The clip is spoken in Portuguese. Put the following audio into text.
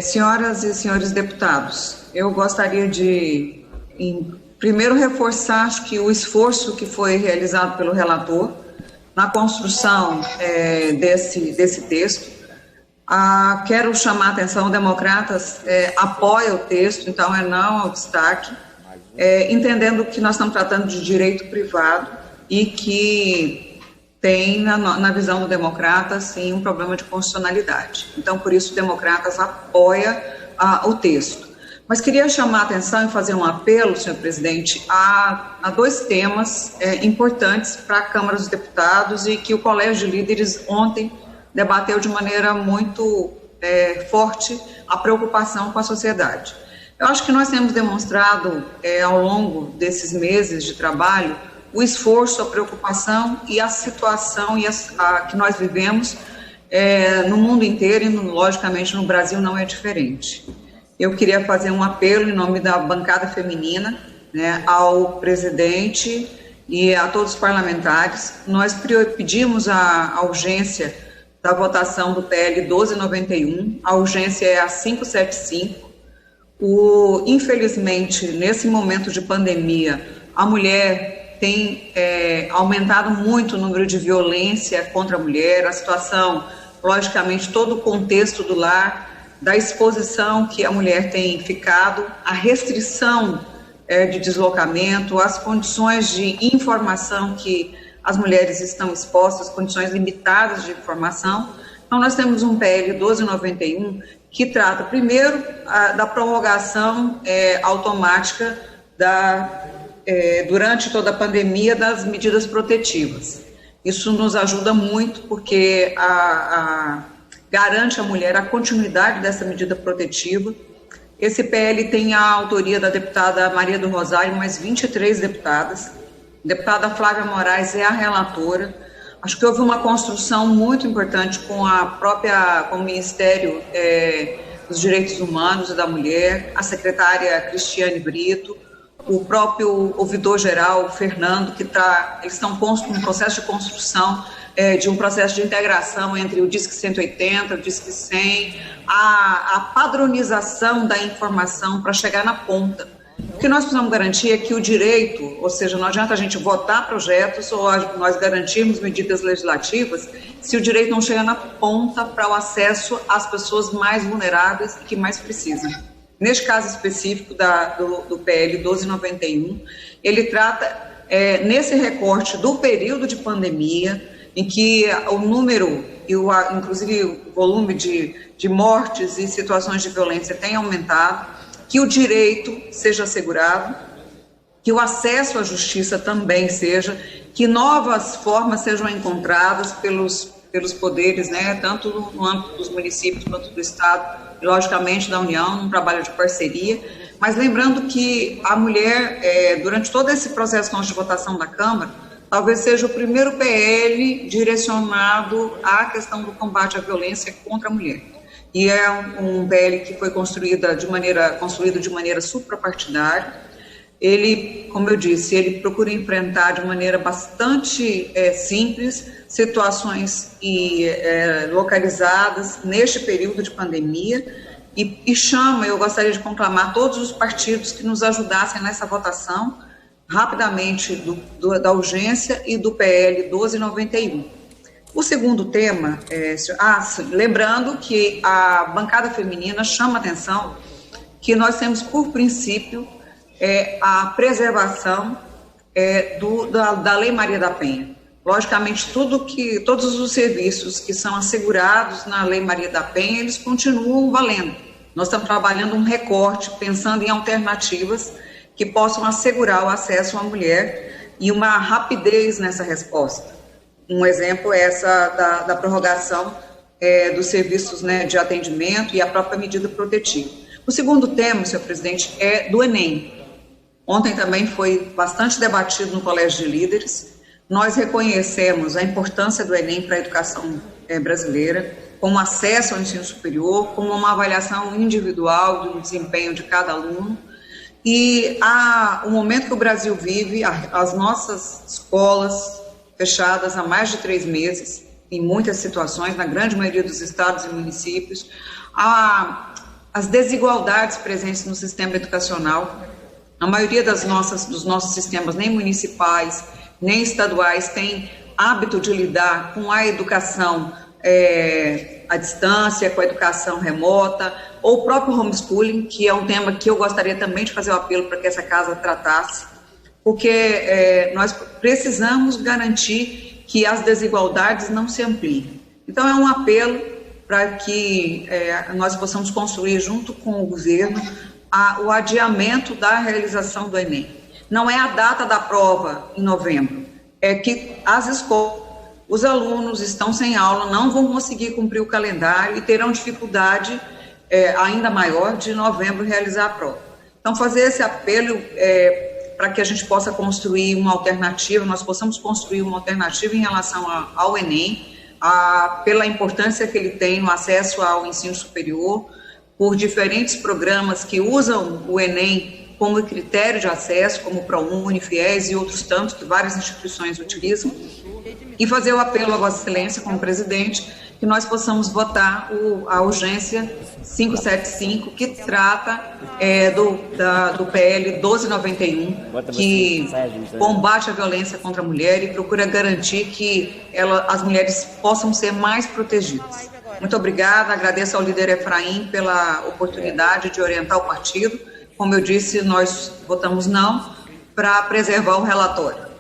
Senhoras e senhores deputados, eu gostaria de, primeiro, reforçar acho que o esforço que foi realizado pelo relator na construção desse texto. Quero chamar a atenção, o Democratas apoia o texto, então não ao destaque, entendendo que nós estamos tratando de direito privado e que tem, na visão do Democratas, sim, um problema de constitucionalidade. Então, por isso, o Democratas apoia o texto. Mas queria chamar a atenção e fazer um apelo, senhor presidente, a dois temas importantes para a Câmara dos Deputados e que o Colégio de Líderes ontem debateu de maneira muito forte a preocupação com a sociedade. Eu acho que nós temos demonstrado, ao longo desses meses de trabalho, o esforço, a preocupação e a situação que nós vivemos no mundo inteiro e, logicamente, no Brasil não é diferente. Eu queria fazer um apelo em nome da bancada feminina, né, ao presidente e a todos os parlamentares. Nós pedimos a urgência da votação do PL 1291, a urgência é a 575. Infelizmente, nesse momento de pandemia, a mulher tem aumentado muito o número de violência contra a mulher, a situação, logicamente, todo o contexto do lar, da exposição que a mulher tem ficado, a restrição de deslocamento, as condições de informação que as mulheres estão expostas, condições limitadas de informação. Então, nós temos um PL 1291 que trata, primeiro, da prorrogação automática durante toda a pandemia das medidas protetivas. Isso nos ajuda muito porque garante à mulher a continuidade dessa medida protetiva. Esse PL tem a autoria da deputada Maria do Rosário, mais 23 deputadas. A deputada Flávia Moraes é a relatora. Acho que houve uma construção muito importante com o Ministério dos Direitos Humanos e da Mulher, a secretária Cristiane Brito, o próprio ouvidor-geral, Fernando, eles estão num processo de construção de um processo de integração entre o DISC 180, o DISC 100, a padronização da informação para chegar na ponta. O que nós precisamos garantir é que o direito, ou seja, não adianta a gente votar projetos ou nós garantirmos medidas legislativas se o direito não chega na ponta para o acesso às pessoas mais vulneráveis e que mais precisam. Neste caso específico do PL 1291, ele trata, nesse recorte do período de pandemia, em que o número, inclusive o volume de mortes e situações de violência tem aumentado, que o direito seja assegurado, que o acesso à justiça também seja, que novas formas sejam encontradas pelos poderes, né, tanto no âmbito dos municípios quanto do Estado, e logicamente da União, num trabalho de parceria, mas lembrando que a mulher, durante todo esse processo de votação da Câmara, talvez seja o primeiro PL direcionado à questão do combate à violência contra a mulher. E é um PL que foi construído de maneira suprapartidária. Ele, como eu disse, ele procura enfrentar de maneira bastante simples situações localizadas neste período de pandemia e chama, eu gostaria de conclamar todos os partidos que nos ajudassem nessa votação rapidamente da urgência e do PL 1291. O segundo tema, lembrando que a bancada feminina chama atenção que nós temos por princípio a preservação da Lei Maria da Penha. Logicamente, todos os serviços que são assegurados na Lei Maria da Penha, eles continuam valendo. Nós estamos trabalhando um recorte, pensando em alternativas que possam assegurar o acesso à mulher e uma rapidez nessa resposta. Um exemplo é essa da prorrogação dos serviços, né, de atendimento e a própria medida protetiva. O segundo tema, senhor presidente, é do Enem. Ontem também foi bastante debatido no Colégio de Líderes. Nós reconhecemos a importância do Enem para a educação brasileira, como acesso ao ensino superior, como uma avaliação individual do desempenho de cada aluno. E o momento que o Brasil vive, as nossas escolas fechadas há mais de 3 meses, em muitas situações, na grande maioria dos estados e municípios, As desigualdades presentes no sistema educacional. A maioria dos nossos sistemas, nem municipais, nem estaduais, tem hábito de lidar com a educação à distância, com a educação remota, ou o próprio homeschooling, que é um tema que eu gostaria também de fazer o apelo para que essa casa tratasse, porque nós precisamos garantir que as desigualdades não se ampliem. Então, é um apelo para que nós possamos construir, junto com o governo, o adiamento da realização do Enem. Não é a data da prova em novembro, é que as escolas, os alunos estão sem aula, não vão conseguir cumprir o calendário e terão dificuldade ainda maior de novembro realizar a prova. Então, fazer esse apelo para que a gente possa construir uma alternativa, nós possamos construir uma alternativa em relação ao Enem, pela importância que ele tem no acesso ao ensino superior, por diferentes programas que usam o Enem como critério de acesso, como o ProUni, FIES e outros tantos que várias instituições utilizam, e fazer o apelo à Vossa Excelência, como presidente, que nós possamos votar a urgência 575, que trata do PL 1291, que combate a violência contra a mulher e procura garantir que as mulheres possam ser mais protegidas. Muito obrigada, agradeço ao líder Efraim pela oportunidade de orientar o partido. Como eu disse, nós votamos não para preservar o relatório.